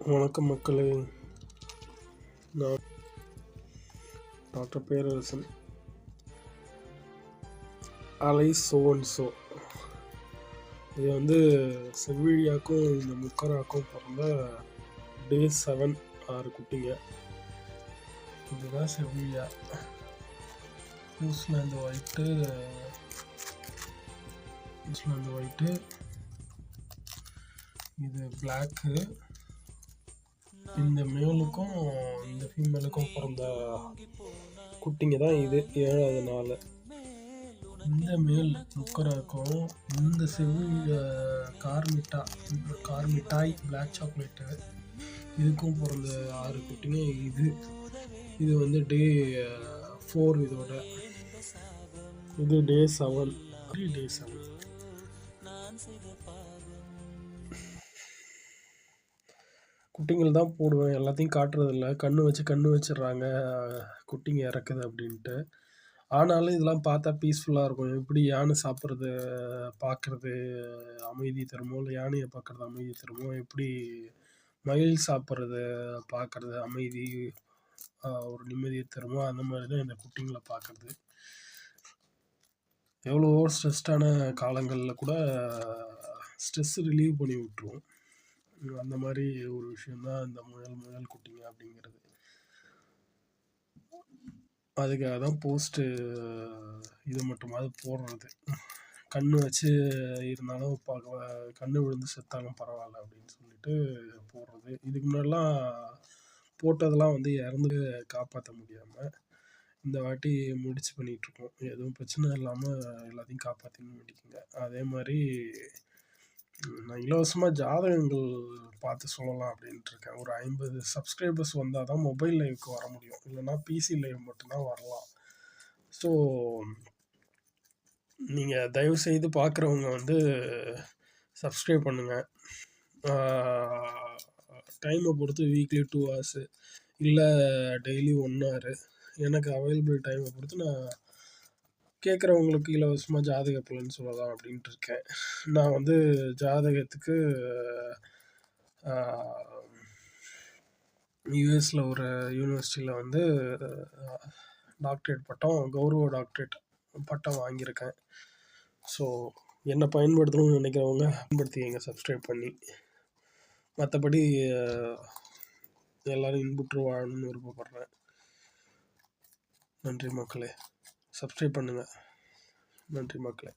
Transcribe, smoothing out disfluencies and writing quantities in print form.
வணக்கம் மக்களே. நான் டாக்டர் பேரரசன். அலை சோன்சோ இது வந்து செவ்விழியாக்கும் இந்த முக்கராக்கும் பிறந்த டே 7 6 குட்டிங்க. இதுதான் செவ்விழியா. நியூசிலாந்து ஒயிட்டு, இது பிளாக்கு. இந்த மேலுக்கும் இந்த ஃபீமேலுக்கும் பிறந்த குட்டிங்க தான் இது 7வது நாள். இந்த மேல் முக்கராக்கும் இந்த செவ்விழிய கார்மிட்டாய் பிளாக் சாக்லேட்டு இதுக்கும் பிறந்த 6 குட்டிங்க. இது வந்து டே 4. இது டே 7. குட்டிங்கள் தான் போடுவேன், எல்லாத்தையும் காட்டுறதில்ல. கண்ணு வச்சிடுறாங்க குட்டிங்க இறக்குது அப்படின்ட்டு. ஆனாலும் இதெல்லாம் பார்த்தா பீஸ்ஃபுல்லாக இருக்கும். எப்படி யானை சாப்பிட்றது பார்க்குறது அமைதி தருமோ, இல்லை யானையை பார்க்குறது அமைதி தருமோ, எப்படி மயில் சாப்பிட்றது பார்க்குறது அமைதி ஒரு நிம்மதியை தருமோ, அந்த மாதிரி தான் இந்த குட்டிங்களை பார்க்குறது. எவ்வளவோ ஸ்ட்ரெஸ்டான காலங்களில் கூட ஸ்ட்ரெஸ் ரிலீவ் பண்ணி விட்டுருவோம். அந்த மாதிரி ஒரு விஷயந்தான் இந்த முயல் குட்டிங்க அப்படிங்கிறது. அதுக்காக தான் போஸ்ட்டு இது மட்டுமாவது போடுறது. கண்ணு வச்சு இருந்தாலும் கண்ணு விழுந்து செத்தாலும் பரவாயில்ல அப்படின்னு சொல்லிட்டு போடுறது. இதுக்கு முன்னாடிலாம் போட்டதெல்லாம் வந்து இறந்து காப்பாற்ற முடியாமல் இந்த வாட்டி முடிச்சு பண்ணிகிட்ருக்கோம். எதுவும் பிரச்சனை இல்லாமல் எல்லாத்தையும் காப்பாற்றின்னு வேண்டிக்குங்க. அதே மாதிரி நான் இலவசமாக ஜாதகங்கள் பார்த்து சொல்லலாம் அப்படின்ட்டு இருக்கேன். ஒரு 50 சப்ஸ்கிரைபர்ஸ் வந்தால் தான் மொபைல் லைவுக்கு வர முடியும், இல்லைனா பிசி லைவ் மட்டும்தான் வரலாம். ஸோ நீங்கள் தயவுசெய்து பார்க்குறவங்க வந்து சப்ஸ்கிரைப் பண்ணுங்கள். டைமை பொறுத்து வீக்லி 2 hours இல்லை டெய்லி 1 hour எனக்கு அவைலபிள் டைமை பொறுத்து நான் கேட்குறவங்களுக்கு இலவசமாக ஜாதக பலன் சொல்லலாம் அப்படின்ட்டு இருக்கேன். நான் வந்து ஜாதகத்துக்கு யூஎஸில் ஒரு யூனிவர்சிட்டியில் வந்து டாக்டரேட் பட்டம், கௌரவ டாக்டரேட் பட்டம் வாங்கியிருக்கேன். ஸோ என்னை பயன்படுத்தணும்னு நினைக்கிறவங்க பயன்படுத்திக்கங்க சப்ஸ்கிரைப் பண்ணி. மற்றபடி எல்லோரும் இன்புற்று வாழணும்னு விருப்பப்படுறேன். நன்றி மக்களே. சப்ஸ்கிரைப் பண்ணுங்கள். நன்றி மக்களே.